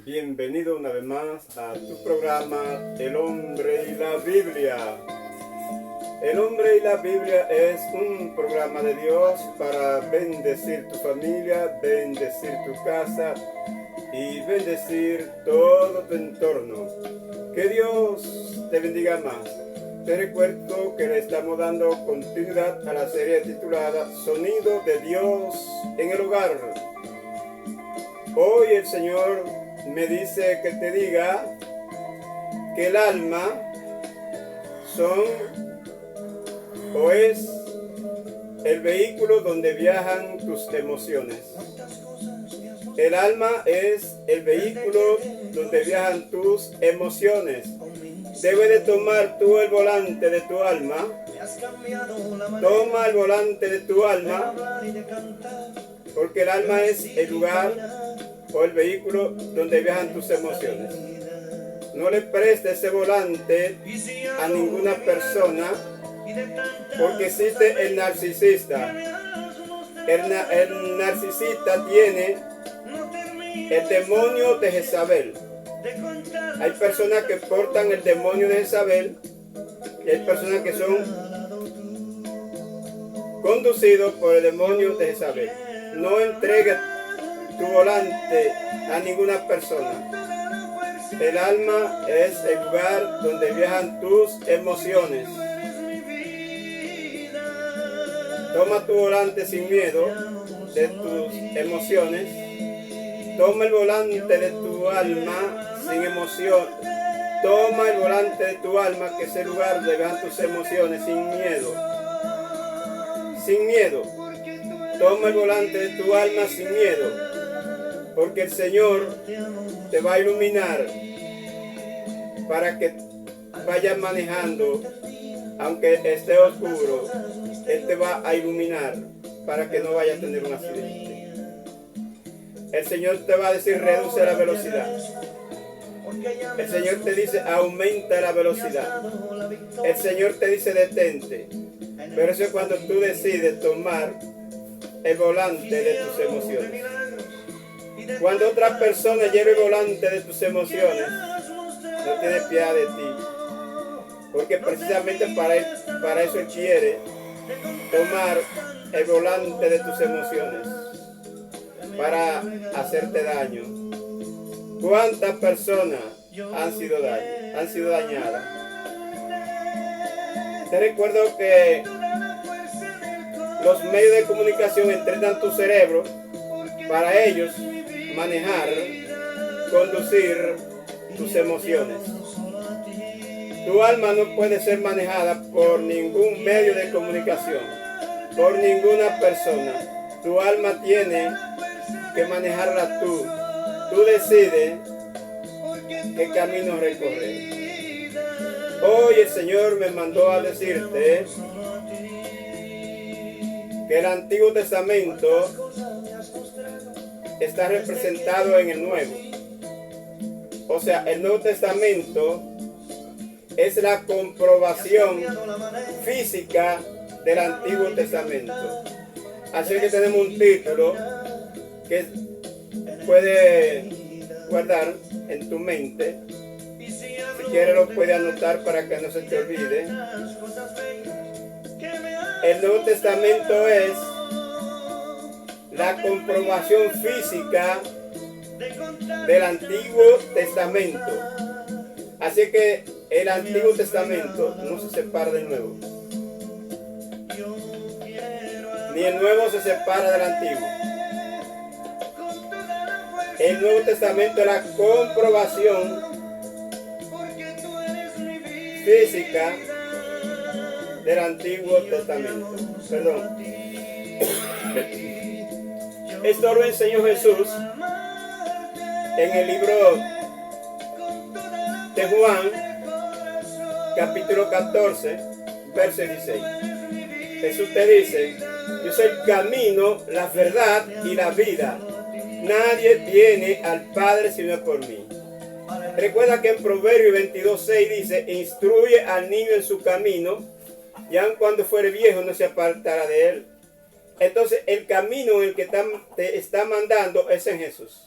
Bienvenido una vez más a tu programa El Hombre y la Biblia. El Hombre y la Biblia es un programa de Dios para bendecir tu familia, bendecir tu casa y bendecir todo tu entorno. Que Dios te bendiga más. Te recuerdo que le estamos dando continuidad a la serie titulada Sonido de Dios en el Hogar. Hoy el Señor me dice que te diga que el alma es el vehículo donde viajan tus emociones. El alma es el vehículo donde viajan tus emociones. Debes de tomar tú el volante de tu alma. Toma el volante de tu alma, porque el alma es el lugar o el vehículo donde viajan tus emociones. No le prestes ese volante a ninguna persona, porque existe el narcisista. El narcisista tiene el demonio de Jezabel. Hay personas que portan el demonio de Jezabel y hay personas que son conducidos por el demonio de Jezabel. No entregues tu volante a ninguna persona. El alma es el lugar donde viajan tus emociones. Toma tu volante sin miedo de tus emociones. Toma el volante de tu alma sin emoción. Toma el volante de tu alma, que es el lugar donde viajan tus emociones, sin miedo. Sin miedo. Toma el volante de tu alma sin miedo, porque el Señor te va a iluminar para que vayas manejando, aunque esté oscuro. Él te va a iluminar para que no vayas a tener un accidente. El Señor te va a decir: reduce la velocidad. El Señor te dice: aumenta la velocidad. El Señor te dice: detente. Pero eso es cuando tú decides tomar el volante de tus emociones. Cuando otra persona lleve el volante de tus emociones, no tiene piedad de ti, porque precisamente para eso Él quiere tomar el volante de tus emociones, para hacerte daño. ¿Cuántas personas han sido dañadas? Te recuerdo que los medios de comunicación entrenan tu cerebro para ellos manejar, conducir tus emociones. Tu alma no puede ser manejada por ningún medio de comunicación, por ninguna persona. Tu alma tiene que manejarla tú. Tú decides qué camino recorrer. Hoy el Señor me mandó a decirte que el Antiguo Testamento está representado en el Nuevo. O sea, el Nuevo Testamento es la comprobación física del Antiguo Testamento. Así que tenemos un título que puede guardar en tu mente. Si quieres lo puedes anotar para que no se te olvide. El Nuevo Testamento es la comprobación física del Antiguo Testamento. Así que el Antiguo Testamento no se separa del Nuevo, ni el Nuevo se separa del Antiguo. El Nuevo Testamento es la comprobación física del Antiguo Testamento. Perdón. Esto lo enseñó Jesús en el libro de Juan, capítulo 14, verso 16. Jesús te dice: yo soy el camino, la verdad y la vida. Nadie viene al Padre sino por mí. Recuerda que en Proverbios 22:6 dice: instruye al niño en su camino, y aun cuando fuere viejo no se apartará de él. Entonces el camino en el que te está mandando es en Jesús.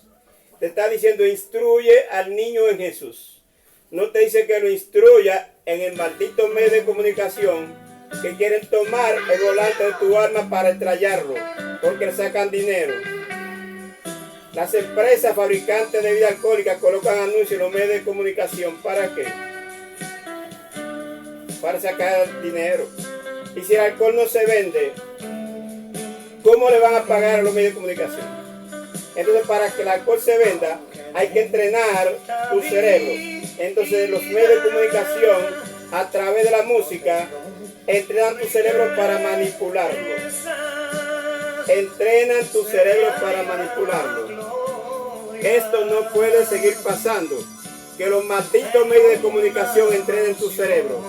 te está diciendo instruye al niño en Jesús. No te dice que lo instruya en el maldito medio de comunicación que quieren tomar el volante de tu alma para estrellarlo, porque le sacan dinero. Las empresas fabricantes de bebida alcohólica colocan anuncios en los medios de comunicación. ¿Para qué? Para sacar dinero. Y si el alcohol no se vende, ¿cómo le van a pagar a los medios de comunicación? Entonces, para que el alcohol se venda, hay que entrenar tu cerebro. Entonces, los medios de comunicación, a través de la música, entrenan tu cerebro para manipularlo. Entrenan tu cerebro para manipularlo. Esto no puede seguir pasando. Que los malditos medios de comunicación entrenen tu cerebro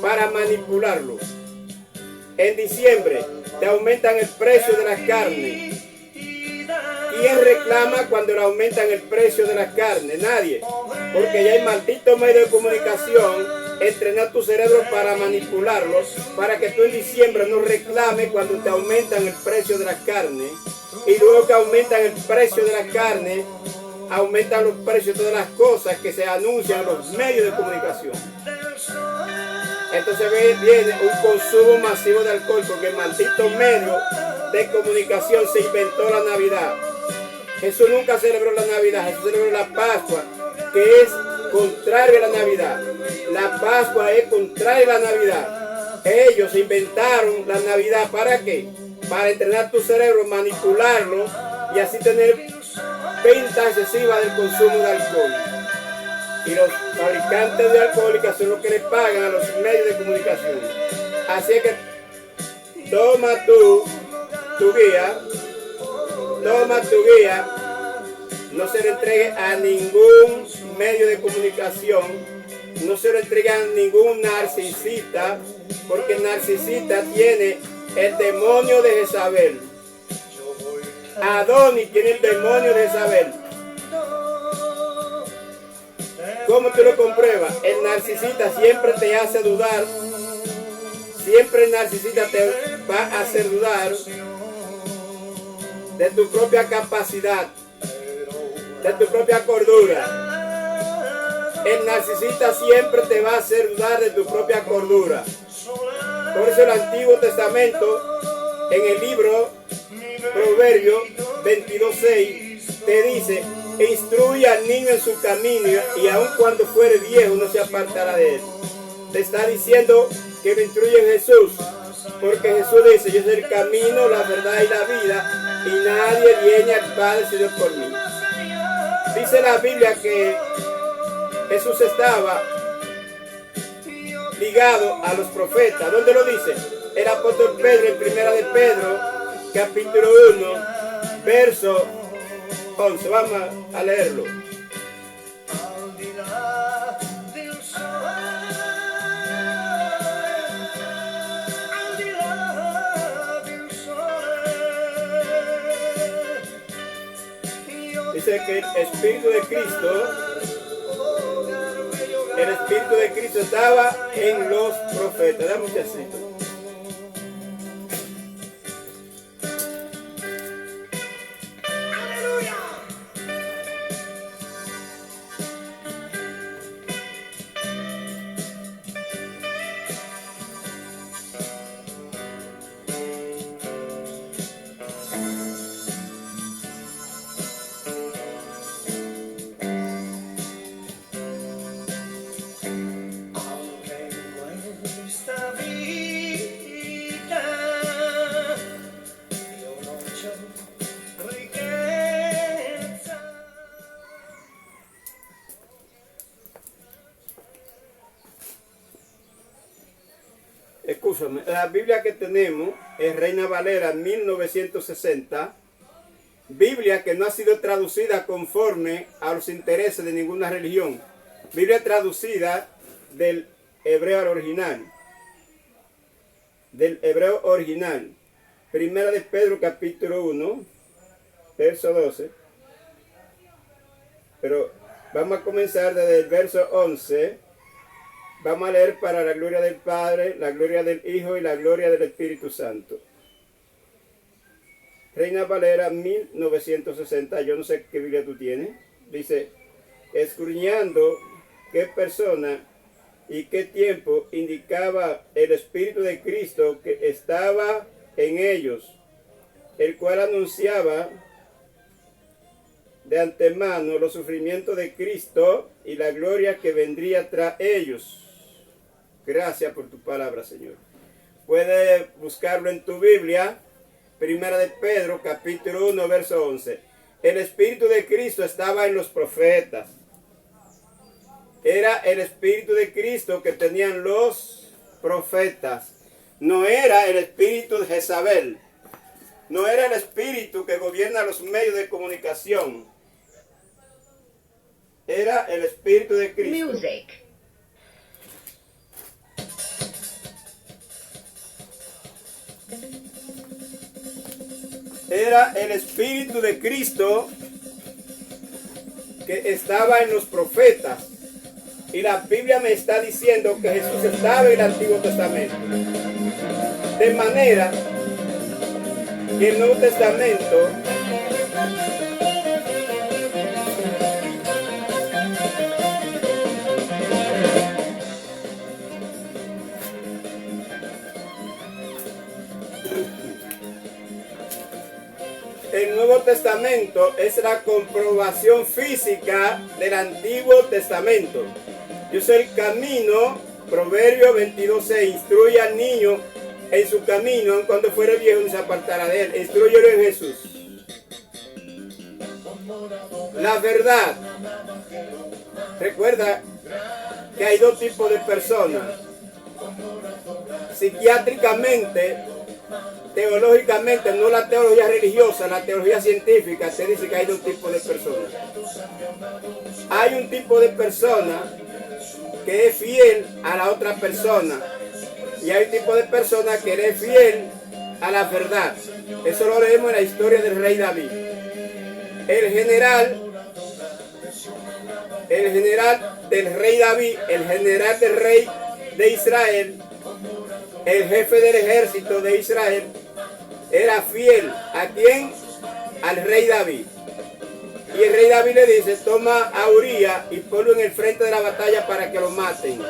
para manipularlo. En diciembre te aumentan el precio de la carne. ¿Quién reclama cuando le aumentan el precio de la carne? Nadie. Porque ya hay malditos medios de comunicación entrenar tu cerebro para manipularlos, para que tú en diciembre no reclames cuando te aumentan el precio de la carne. Y luego que aumentan el precio de la carne, aumentan los precios de todas las cosas que se anuncian en los medios de comunicación. Entonces viene un consumo masivo de alcohol porque el maldito medio de comunicación se inventó la Navidad. Jesús nunca celebró la Navidad, Jesús celebró la Pascua, que es contrario a la Navidad. La Pascua es contraria a la Navidad. Ellos inventaron la Navidad, ¿para qué? Para entrenar tu cerebro, manipularlo y así tener venta excesiva del consumo de alcohol. Y los fabricantes de alcohólicas son los que le pagan a los medios de comunicación. Así es que toma tu guía, no se le entregue a ningún medio de comunicación, no se lo entregue a ningún narcisista, porque el narcisista tiene el demonio de Jezabel. Adonis tiene el demonio de Jezabel. ¿Cómo tú lo compruebas? El narcisista siempre te hace dudar. Siempre el narcisista te va a hacer dudar de tu propia capacidad, de tu propia cordura. El narcisista siempre te va a hacer dudar de tu propia cordura. Por eso el Antiguo Testamento, en el libro Proverbios 22:6, te dice: instruye al niño en su camino y aun cuando fuere viejo no se apartará de él. Te está diciendo que lo instruye en Jesús, porque Jesús dice: yo soy el camino, la verdad y la vida, y nadie viene al Padre sino por mí. Dice la Biblia que Jesús estaba ligado a los profetas. ¿Dónde lo dice? El apóstol Pedro, en primera de Pedro, capítulo 1, verso 11. Vamos a leerlo. Dice que el Espíritu de Cristo estaba en los profetas. Dame un chacito. Escúchame, la Biblia que tenemos es Reina Valera 1960, Biblia que no ha sido traducida conforme a los intereses de ninguna religión, Biblia traducida del hebreo original, Primera de Pedro capítulo 1, verso 12, pero vamos a comenzar desde el verso 11. Vamos a leer para la gloria del Padre, la gloria del Hijo y la gloria del Espíritu Santo. Reina Valera 1960, yo no sé qué Biblia tú tienes. dice, escudriñando qué persona y qué tiempo indicaba el Espíritu de Cristo que estaba en ellos, el cual anunciaba de antemano los sufrimientos de Cristo y la gloria que vendría tras ellos. Gracias por tu palabra, Señor. Puedes buscarlo en tu Biblia, Primera de Pedro, capítulo 1, verso 11. El Espíritu de Cristo estaba en los profetas. Era el Espíritu de Cristo que tenían los profetas. No era el espíritu de Jezabel. No era el espíritu que gobierna los medios de comunicación. Era el Espíritu de Cristo. Music. Era el Espíritu de Cristo que estaba en los profetas. Y la Biblia me está diciendo que Jesús estaba en el Antiguo Testamento. De manera que el Nuevo Testamento el Nuevo Testamento es la comprobación física del Antiguo Testamento. Yo soy el camino, Proverbio 22:6, instruye al niño en su camino, cuando fuere viejo no se apartará de él. Instrúyelo en Jesús. La verdad. Recuerda que hay dos tipos de personas. Psiquiátricamente, teológicamente, no la teología religiosa, la teología científica te dice que hay dos tipos de personas. Hay un tipo de persona que es fiel a la otra persona y hay un tipo de persona que es fiel a la verdad. Eso lo leemos en la historia del rey David. El general del rey David, el general del rey de Israel, el jefe del ejército de Israel, era fiel ¿a quién? Al rey David. Y el rey David le dice, toma a Urías y ponlo en el frente de la batalla para que lo maten.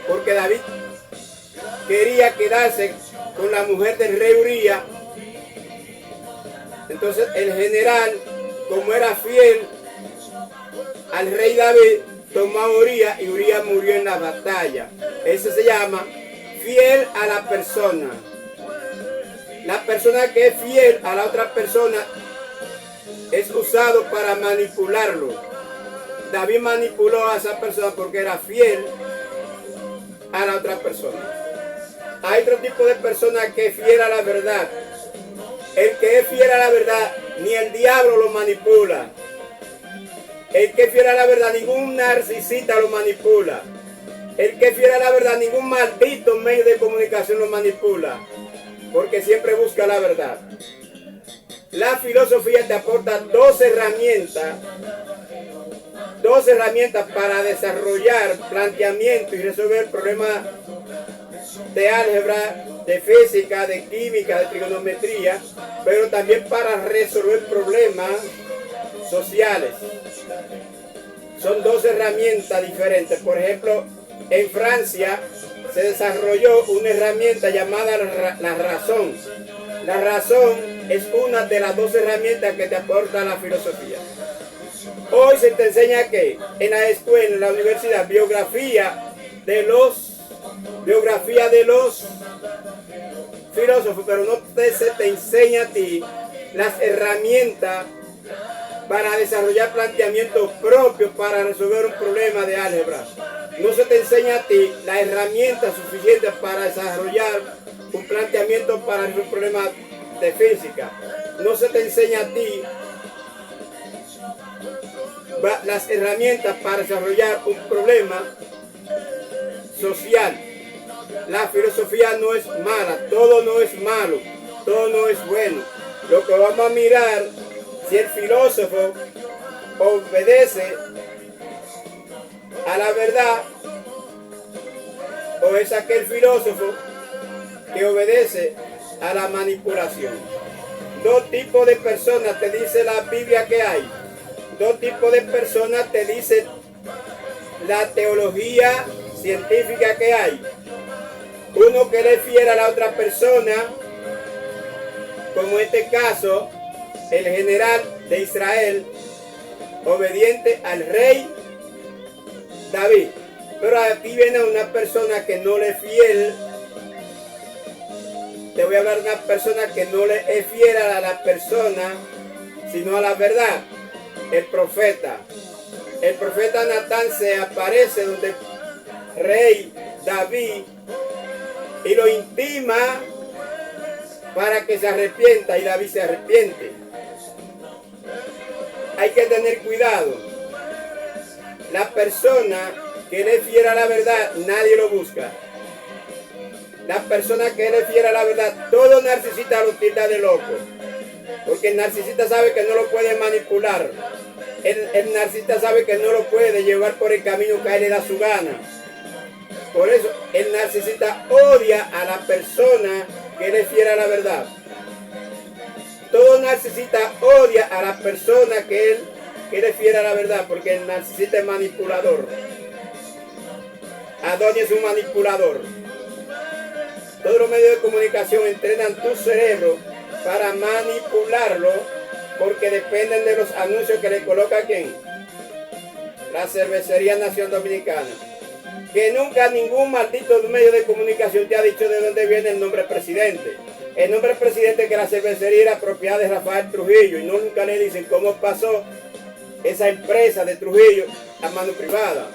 Porque David quería quedarse con la mujer del rey Urías. Entonces el general, como era fiel al rey David, tomó a Urías y Urías murió en la batalla. Eso se llama fiel a la persona. La persona que es fiel a la otra persona es usado para manipularlo. David manipuló a esa persona porque era fiel a la otra persona. Hay otro tipo de persona que es fiel a la verdad. El que es fiel a la verdad, ni el diablo lo manipula. El que es fiel a la verdad, ningún narcisista lo manipula. El que es fiel a la verdad, ningún maldito medio de comunicación lo manipula. Porque siempre busca la verdad. La filosofía te aporta dos herramientas para desarrollar planteamiento y resolver problemas de álgebra, de física, de química, de trigonometría, pero también para resolver problemas sociales. Son dos herramientas diferentes. Por ejemplo, en Francia se desarrolló una herramienta llamada la razón. La razón es una de las dos herramientas que te aporta la filosofía. Hoy se te enseña que en la escuela, en la universidad, biografía de los filósofos, pero no se te enseña a ti las herramientas para desarrollar planteamientos propios para resolver un problema de álgebra. No se te enseña a ti las herramientas suficientes para desarrollar un planteamiento para resolver un problema de física. No se te enseña a ti las herramientas para desarrollar un problema social. La filosofía no es mala, todo no es malo, todo no es bueno. Lo que vamos a mirar, si el filósofo obedece a la verdad o es aquel filósofo que obedece a la manipulación. Dos tipos de personas te dice la Biblia que hay. dos tipos de personas te dicen la teología científica que hay. Uno que le fiera a la otra persona, como en este caso, el general de Israel, obediente al rey David. Pero aquí viene una persona que no le es fiel. Te voy a hablar de una persona que no le es fiel a la persona, sino a la verdad. El profeta. El profeta Natán se aparece donde el rey David y lo intima para que se arrepienta, y David se arrepiente. Hay que tener cuidado. La persona que le fiera a la verdad, nadie lo busca. La persona que le fiera a la verdad, todo narcisista lo tilda de loco. Porque el narcisista sabe que no lo puede manipular. El narcisista sabe que no lo puede llevar por el camino que a él le da su gana. Por eso el narcisista odia a la persona que le fiera a la verdad. Todo narcisista odia a la persona que le fiera a la verdad, porque el narcisista es manipulador. Adonis es un manipulador. Todos los medios de comunicación entrenan tu cerebro para manipularlo, porque dependen de los anuncios que le coloca ¿quién? La Cervecería Nación Dominicana. Que nunca ningún maldito medio de comunicación te ha dicho de dónde viene el nombre presidente. El nombre presidente, que la cervecería era propiedad de Rafael Trujillo, y nunca le dicen cómo pasó esa empresa de Trujillo a mano privada.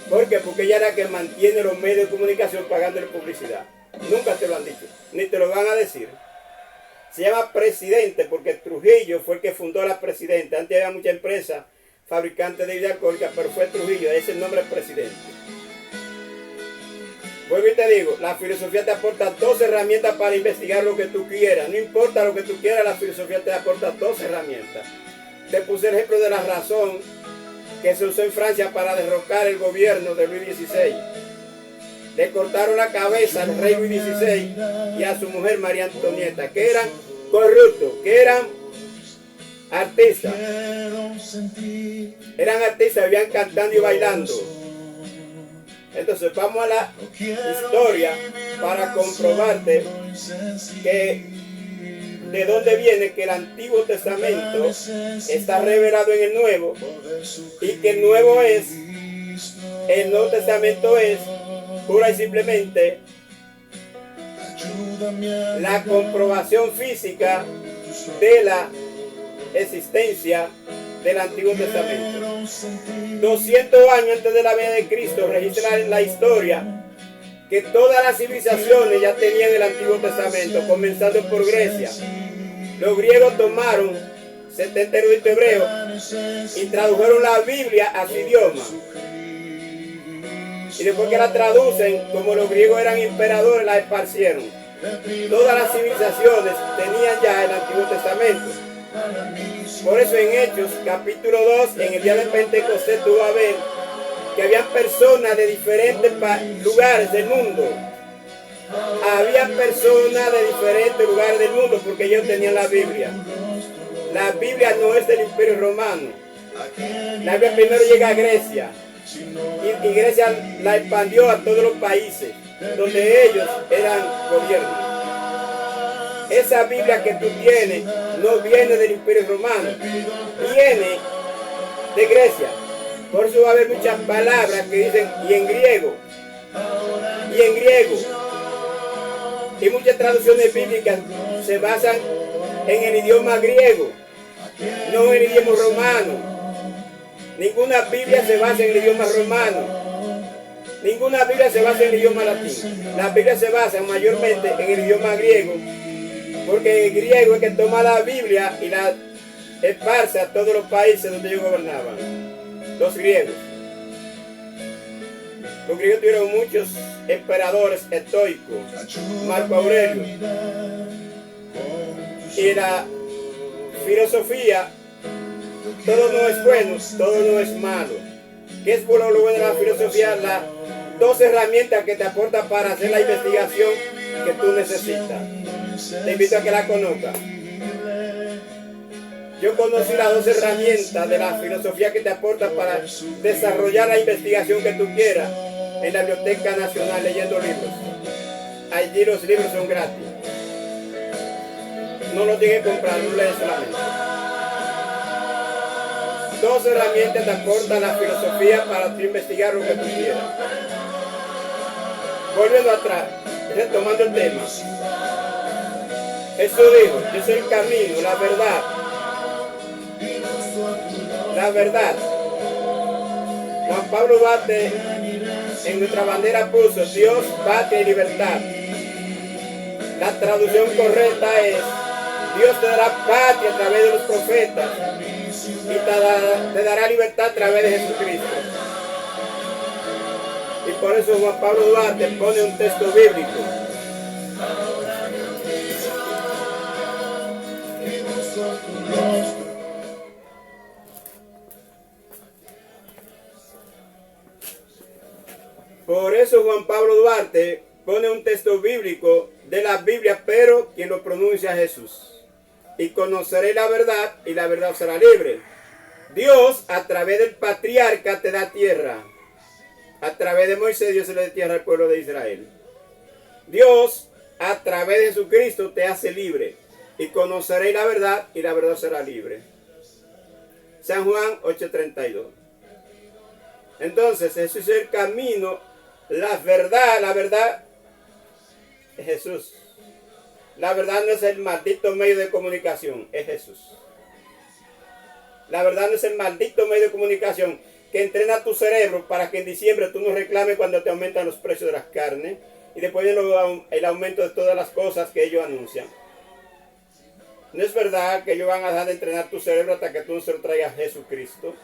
¿Por qué? Porque ella era la que mantiene los medios de comunicación pagándole publicidad. Nunca te lo han dicho, ni te lo van a decir. Se llama presidente porque Trujillo fue el que fundó la presidenta. Antes había muchas empresas fabricantes de bebida alcohólica, pero fue Trujillo, ese es el nombre presidente. Vuelvo y te digo, la filosofía te aporta 2 herramientas para investigar lo que tú quieras. No importa lo que tú quieras, la filosofía te aporta 2 herramientas. Te puse el ejemplo de la razón que se usó en Francia para derrocar el gobierno de Luis XVI. Le cortaron la cabeza al rey Luis XVI y a su mujer María Antonieta, que eran corruptos, que eran artistas. Eran artistas, vivían cantando y bailando. Entonces vamos a la historia para comprobarte que de dónde viene que el Antiguo Testamento está revelado en el Nuevo, y que el Nuevo Testamento es pura y simplemente la comprobación física de la existencia del Antiguo Testamento. 200 años antes de la venida de Cristo registra la historia que todas las civilizaciones ya tenían el Antiguo Testamento, comenzando por Grecia. Los griegos tomaron 70 eruditos hebreos y tradujeron la Biblia a su idioma. Y después que la traducen, como los griegos eran emperadores, la esparcieron. Todas las civilizaciones tenían ya el Antiguo Testamento. Por eso en Hechos capítulo 2, en el día de Pentecostés, tú vas a ver que habían personas de diferentes lugares del mundo. Habían personas de diferentes lugares del mundo porque ellos tenían la Biblia. La Biblia no es del Imperio Romano. La Biblia primero llega a Grecia. Y Grecia la expandió a todos los países donde ellos eran gobierno. Esa Biblia que tú tienes no viene del Imperio Romano, viene de Grecia. Por eso va a haber muchas palabras que dicen y en griego. Y muchas traducciones bíblicas se basan en el idioma griego, no en el idioma romano. Ninguna Biblia se basa en el idioma romano. Ninguna Biblia se basa en el idioma latín. La Biblia se basa mayormente en el idioma griego, porque el griego es que toma la Biblia y la esparce a todos los países donde ellos gobernaban. Los griegos. Los griegos tuvieron muchos emperadores estoicos. Marco Aurelio. Y la filosofía, todo no es bueno, todo no es malo. ¿Qué es bueno lo bueno de la filosofía? Las 2 herramientas que te aporta para hacer la investigación que tú necesitas. Te invito a que la conozcas. Yo conocí las 2 herramientas de la filosofía que te aporta para desarrollar la investigación que tú quieras en la Biblioteca Nacional leyendo libros. Allí los libros son gratis. No los tienes que comprar, no lees solamente. 2 herramientas te aportan la filosofía para tú investigar lo que tú quieras. Volviendo atrás, retomando el tema. Jesús dijo, yo soy el camino, la verdad. La verdad. Juan Pablo Duarte en nuestra bandera puso Dios, patria y libertad. La traducción correcta es Dios te dará patria a través de los profetas y te dará libertad a través de Jesucristo. Y por eso Juan Pablo Duarte pone un texto bíblico. Por eso Juan Pablo Duarte pone un texto bíblico de la Biblia, pero quien lo pronuncia es Jesús. Y conoceréis la verdad, y la verdad os será libre. Dios, a través del patriarca, te da tierra. A través de Moisés, Dios se le da tierra al pueblo de Israel. Dios, a través de Jesucristo, te hace libre. Y conoceréis la verdad, y la verdad os será libre. San Juan 8:32. Entonces, Jesús es el camino, la verdad es Jesús. La verdad no es el maldito medio de comunicación, es Jesús. La verdad no es el maldito medio de comunicación que entrena tu cerebro para que en diciembre tú no reclames cuando te aumentan los precios de las carnes y después el aumento de todas las cosas que ellos anuncian. No es verdad que ellos van a dejar de entrenar tu cerebro hasta que tú no se lo traigas a Jesucristo.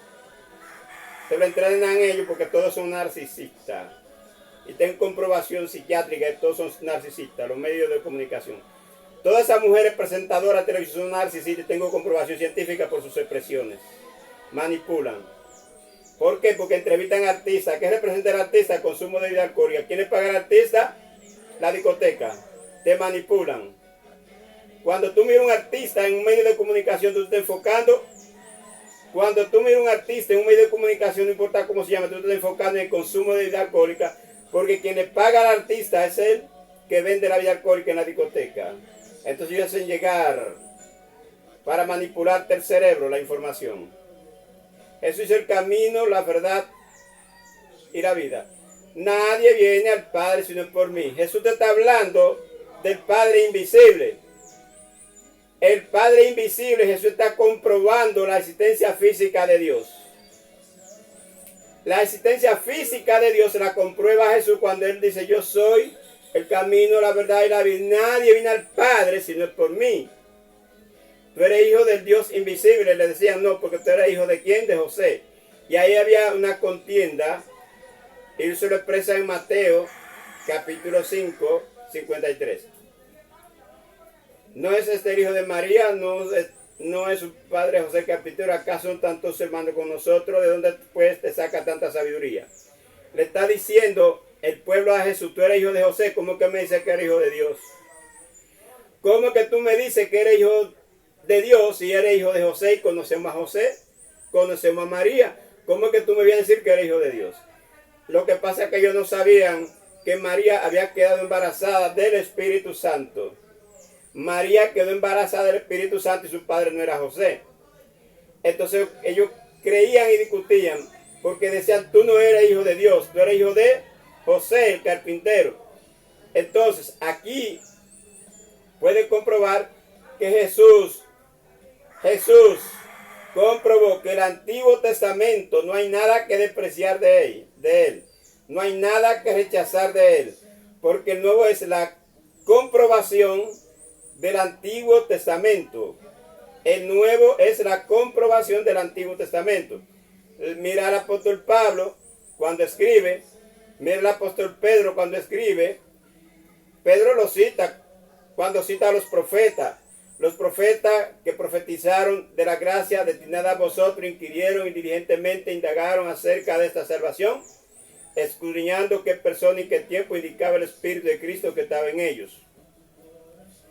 Se lo entrenan ellos porque todos son narcisistas. Y tengo comprobación psiquiátrica de todos son narcisistas, los medios de comunicación. Todas esas mujeres presentadoras de televisión son narcisistas y tengo comprobación científica por sus expresiones. Manipulan. ¿Por qué? Porque entrevistan a artistas. ¿Qué representa el artista? El consumo de bebida alcohólica. ¿Quién le paga al artista? La discoteca. Te manipulan. Cuando tú miras a un artista en un medio de comunicación, tú estás enfocando. Cuando tú miras a un artista en un medio de comunicación, no importa cómo se llama, tú estás enfocando en el consumo de bebida alcohólica. Porque quien le paga al artista es el que vende la bebida alcohólica en la discoteca. Entonces ellos hacen llegar para manipularte el cerebro, la información. Eso es el camino, la verdad y la vida. Nadie viene al Padre sino por mí. Jesús te está hablando del Padre invisible. El Padre invisible, Jesús está comprobando la existencia física de Dios. La existencia física de Dios se la comprueba Jesús cuando Él dice, yo soy el camino, la verdad y la vida. Nadie viene al Padre si no es por mí. Tú eres hijo del Dios invisible. Le decían, no, porque tú eres hijo de ¿quién? De José. Y ahí había una contienda. Y Él se lo expresa en Mateo, capítulo 5, 53. ¿No es este el hijo de María? ¿No es su padre José Carpintero? ¿Acaso son tantos hermanos con nosotros? ¿De dónde pues te saca tanta sabiduría? Le está diciendo el pueblo a Jesús, tú eres hijo de José. ¿Cómo que me dices que eres hijo de Dios? ¿Cómo que tú me dices que eres hijo de Dios si eres hijo de José y conocemos a José? Conocemos a María. ¿Cómo que tú me vienes a decir que eres hijo de Dios? Lo que pasa es que ellos no sabían que María había quedado embarazada del Espíritu Santo. María quedó embarazada del Espíritu Santo y su padre no era José. Entonces ellos creían y discutían porque decían, tú no eres hijo de Dios, tú eres hijo de José, el carpintero. Entonces aquí pueden comprobar que Jesús comprobó que el Antiguo Testamento no hay nada que despreciar de él. No hay nada que rechazar de él. Porque el Nuevo es la comprobación del Antiguo Testamento. El Nuevo es la comprobación del Antiguo Testamento. Mira al apóstol Pablo cuando escribe. Mira al apóstol Pedro cuando escribe. Pedro lo cita cuando cita a los profetas. Los profetas que profetizaron de la gracia destinada a vosotros inquirieron y diligentemente indagaron acerca de esta salvación, escudriñando qué persona y qué tiempo indicaba el Espíritu de Cristo que estaba en ellos.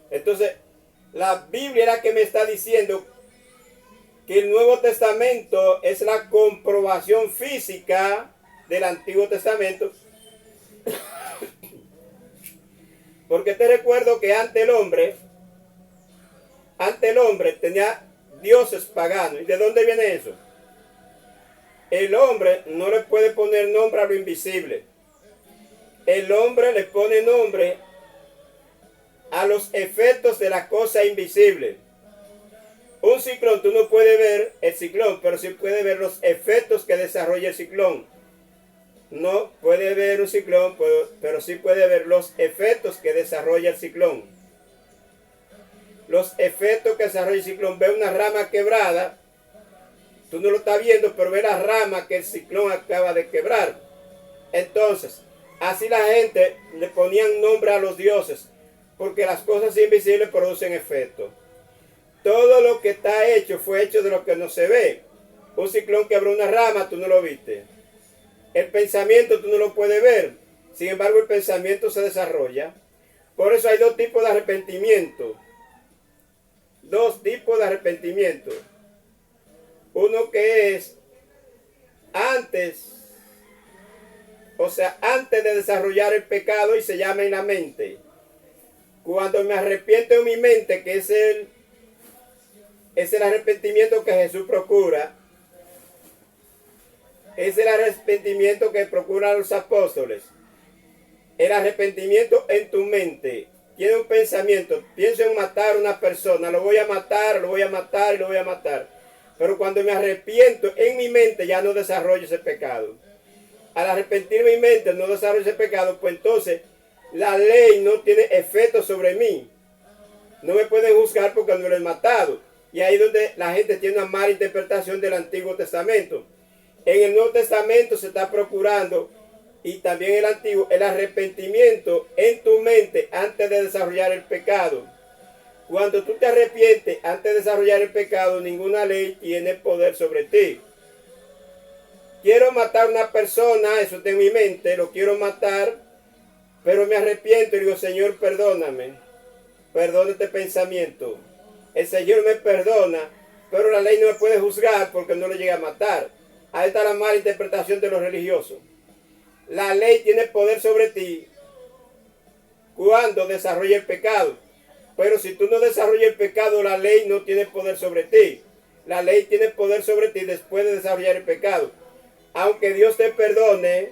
Entonces, la Biblia es la que me está diciendo que el Nuevo Testamento es la comprobación física del Antiguo Testamento. Porque te recuerdo que ante el hombre tenía dioses paganos. ¿Y de dónde viene eso? El hombre no le puede poner nombre a lo invisible. El hombre le pone nombre a los efectos de la cosa invisible. Un ciclón, tú no puedes ver el ciclón, pero sí puedes ver los efectos que desarrolla el ciclón. No puede ver un ciclón, pero sí puede ver los efectos que desarrolla el ciclón. Los efectos que desarrolla el ciclón. Ve una rama quebrada, tú no lo estás viendo, pero ve la rama que el ciclón acaba de quebrar. Entonces, así la gente le ponían nombre a los dioses, porque las cosas invisibles producen efecto. Todo lo que está hecho fue hecho de lo que no se ve. Un ciclón quebró una rama, tú no lo viste. El pensamiento tú no lo puedes ver. Sin embargo, el pensamiento se desarrolla. Por eso hay dos tipos de arrepentimiento. Dos tipos de arrepentimiento. Uno que es antes de desarrollar el pecado, y se llama en la mente. Cuando me arrepiento en mi mente, que es el arrepentimiento que Jesús procura. Es el arrepentimiento que procuran los apóstoles. El arrepentimiento en tu mente. Tiene un pensamiento. Pienso en matar a una persona. Lo voy a matar, lo voy a matar y lo voy a matar. Pero cuando me arrepiento en mi mente, ya no desarrollo ese pecado. Al arrepentirme en mi mente, no desarrollo ese pecado, pues entonces la ley no tiene efecto sobre mí. No me pueden juzgar porque no lo he matado. Y ahí es donde la gente tiene una mala interpretación del Antiguo Testamento. En el Nuevo Testamento se está procurando, y también el Antiguo, el arrepentimiento en tu mente antes de desarrollar el pecado. Cuando tú te arrepientes antes de desarrollar el pecado, ninguna ley tiene poder sobre ti. Quiero matar a una persona, eso está en mi mente, lo quiero matar, pero me arrepiento y digo, Señor, perdóname. Perdona este pensamiento. El Señor me perdona, pero la ley no me puede juzgar porque no lo llega a matar. Ahí está la mala interpretación de los religiosos. La ley tiene poder sobre ti cuando desarrolla el pecado. Pero si tú no desarrollas el pecado, la ley no tiene poder sobre ti. La ley tiene poder sobre ti después de desarrollar el pecado. Aunque Dios te perdone,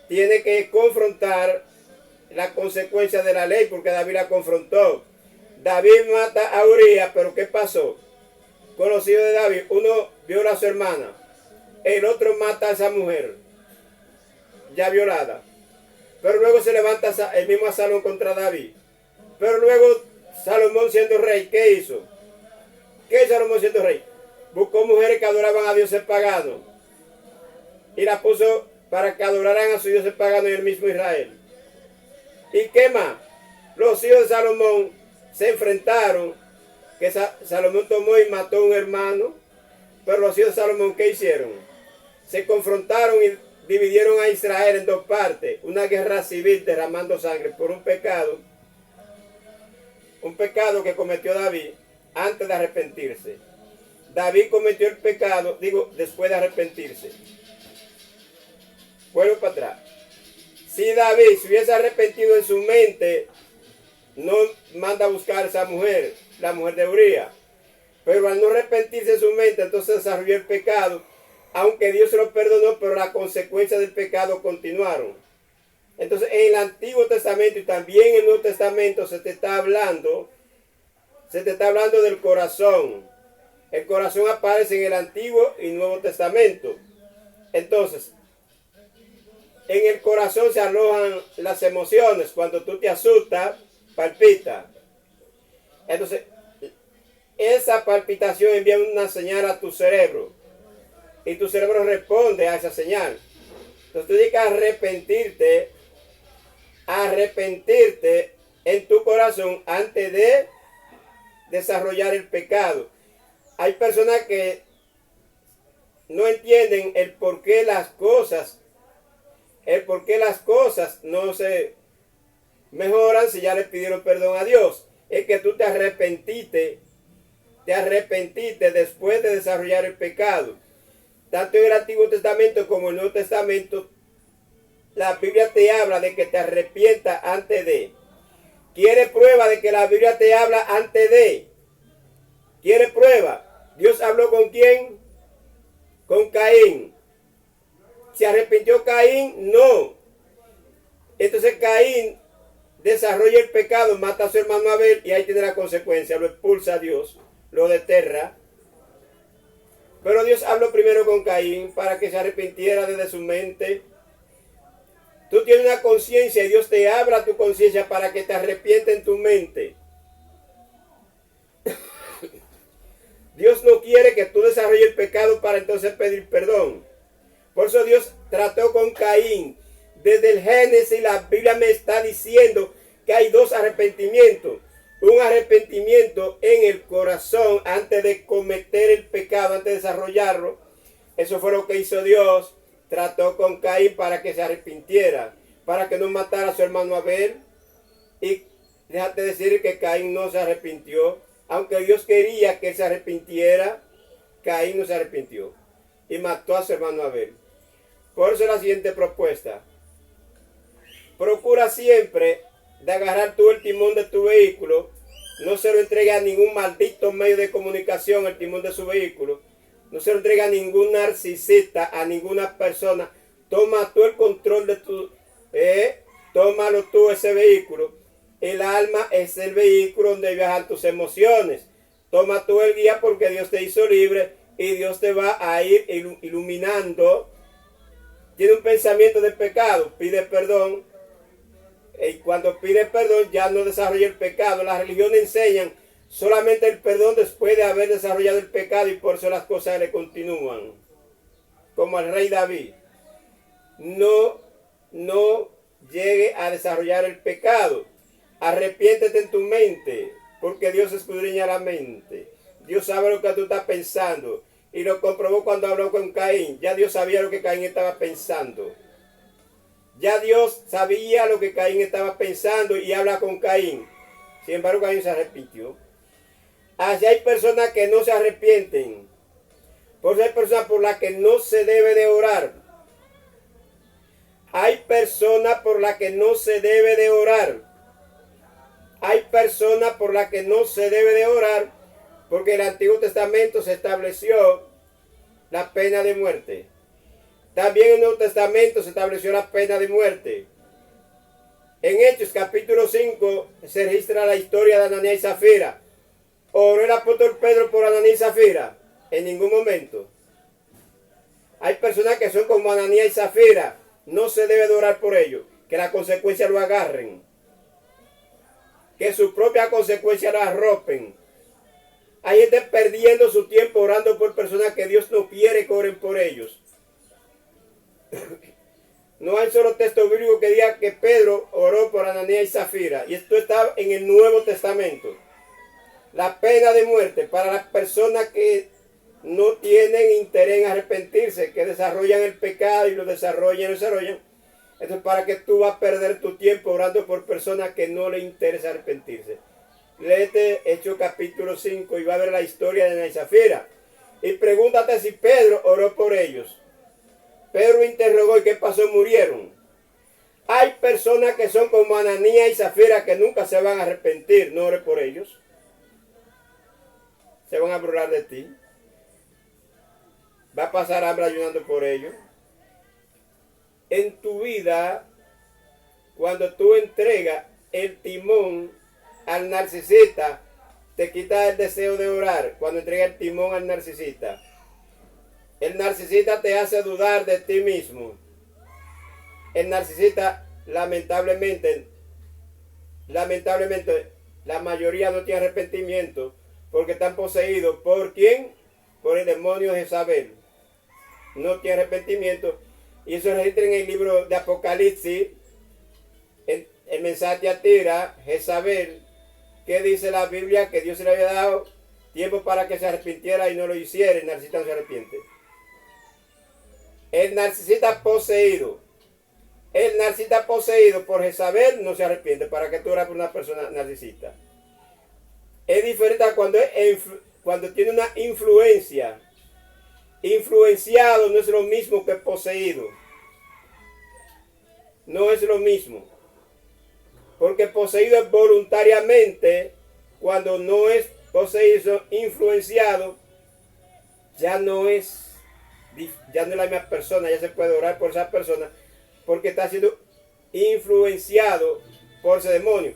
tiene que confrontar la consecuencia de la ley, porque David la confrontó. David mata a Urías, pero ¿qué pasó? Con los hijos de David, uno viola a su hermana, el otro mata a esa mujer ya violada, pero luego se levanta el mismo Absalón contra David. Pero luego Salomón, siendo rey, ¿qué hizo? ¿Qué hizo Salomón siendo rey? Buscó mujeres que adoraban a dioses paganos y las puso para que adoraran a sus dioses paganos y el mismo Israel. ¿Y qué más? Los hijos de Salomón se enfrentaron, que Salomón tomó y mató a un hermano, pero los hijos de Salomón, ¿qué hicieron? Se confrontaron y dividieron a Israel en dos partes, una guerra civil derramando sangre por un pecado que cometió David antes de arrepentirse. David cometió el pecado, después de arrepentirse. Vuelvo para atrás. Si David se hubiese arrepentido en su mente, no manda a buscar a esa mujer, la mujer de Urías. Pero al no arrepentirse en su mente, entonces desarrolló el pecado, aunque Dios se lo perdonó, pero las consecuencias del pecado continuaron. Entonces en el Antiguo Testamento y también en el Nuevo Testamento se te está hablando del corazón. El corazón aparece en el Antiguo y Nuevo Testamento. Entonces, en el corazón se alojan las emociones. Cuando tú te asustas, palpita. Entonces, esa palpitación envía una señal a tu cerebro. Y tu cerebro responde a esa señal. Entonces tú tienes que arrepentirte en tu corazón antes de desarrollar el pecado. Hay personas que no entienden el por qué las cosas no se mejoran si ya le pidieron perdón a Dios. Es que tú te arrepentiste te arrepentiste después de desarrollar el pecado. Tanto en el Antiguo Testamento como en el Nuevo Testamento, la Biblia te habla de que te arrepientas antes de. ¿Quiere prueba de que la Biblia te habla antes de? ¿Quiere prueba? ¿Dios habló con quién? Con Caín. ¿Se arrepintió Caín? No. Entonces Caín desarrolla el pecado, mata a su hermano Abel y ahí tiene la consecuencia. Lo expulsa a Dios, lo desterra. Pero Dios habló primero con Caín para que se arrepintiera desde su mente. Tú tienes una conciencia y Dios te abra tu conciencia para que te arrepientes en tu mente. Dios no quiere que tú desarrolles el pecado para entonces pedir perdón. Por eso Dios trató con Caín. Desde el Génesis la Biblia me está diciendo que hay dos arrepentimientos. Un arrepentimiento en el corazón antes de cometer el pecado, antes de desarrollarlo. Eso fue lo que hizo Dios. Trató con Caín para que se arrepintiera, para que no matara a su hermano Abel. Y déjate decir que Caín no se arrepintió. Aunque Dios quería que él se arrepintiera, Caín no se arrepintió y mató a su hermano Abel. Por eso la siguiente propuesta: procura siempre de agarrar tú el timón de tu vehículo. No se lo entregue a ningún maldito medio de comunicación el timón de su vehículo. No se lo entregue a ningún narcisista, a ninguna persona. Toma tú el control de tu... tómalo tú ese vehículo. El alma es el vehículo donde viajan tus emociones. Toma tú el guía porque Dios te hizo libre y Dios te va a ir iluminando. Tiene un pensamiento de pecado, pide perdón. Y cuando pide perdón ya no desarrolla el pecado. Las religiones enseñan solamente el perdón después de haber desarrollado el pecado y por eso las cosas le continúan. Como al rey David. No llegue a desarrollar el pecado. Arrepiéntete en tu mente, porque Dios escudriña la mente. Dios sabe lo que tú estás pensando. Y lo comprobó cuando habló con Caín. Ya Dios sabía lo que Caín estaba pensando. Ya Dios sabía lo que Caín estaba pensando y habla con Caín. Sin embargo, Caín se arrepintió. Así hay personas que no se arrepienten. Por eso hay personas por las que no se debe de orar. Hay personas por las que no se debe de orar. Hay personas por las que no se debe de orar porque en el Antiguo Testamento se estableció la pena de muerte. También en el Nuevo Testamento se estableció la pena de muerte. En Hechos capítulo 5 se registra la historia de Ananías y Zafira. ¿Oró el apóstol Pedro por Ananías y Zafira? En ningún momento. Hay personas que son como Ananías y Zafira. No se debe de orar por ellos. Que las consecuencias lo agarren. Que su propia consecuencia la arropen. Hay gente perdiendo su tiempo orando por personas que Dios no quiere que oren por ellos. No hay solo texto bíblico que diga que Pedro oró por Ananías y Zafira. Y esto está en el Nuevo Testamento. La pena de muerte para las personas que no tienen interés en arrepentirse, que desarrollan el pecado y lo desarrollan. Esto es para que tú vas a perder tu tiempo orando por personas que no le interesa arrepentirse. Léete Hechos capítulo 5 y va a ver la historia de Ananías y Zafira. Y pregúntate si Pedro oró por ellos. Pedro interrogó y ¿qué pasó? Murieron. Hay personas que son como Ananías y Zafira que nunca se van a arrepentir. No ore por ellos. Se van a burlar de ti. Va a pasar hambre ayunando por ellos. En tu vida, cuando tú entregas el timón al narcisista, te quita el deseo de orar. Cuando entregas el timón al narcisista, el narcisista te hace dudar de ti mismo. El narcisista, lamentablemente, la mayoría no tiene arrepentimiento porque están poseídos. ¿Por quién? Por el demonio de Jezabel. No tiene arrepentimiento. Y eso registra en el libro de Apocalipsis, el mensaje a Tira, Jezabel, que dice la Biblia que Dios le había dado tiempo para que se arrepintiera y no lo hiciera. El narcisista no se arrepiente. El narcisista poseído por Jezabel no se arrepiente. ¿Para qué tú oras por una persona narcisista? Es diferente a cuando es cuando tiene una influencia. Influenciado no es lo mismo que poseído. No es lo mismo. Porque poseído es voluntariamente. Cuando no es poseído, influenciado, ya no es la misma persona. Ya se puede orar por esa persona porque está siendo influenciado por ese demonio.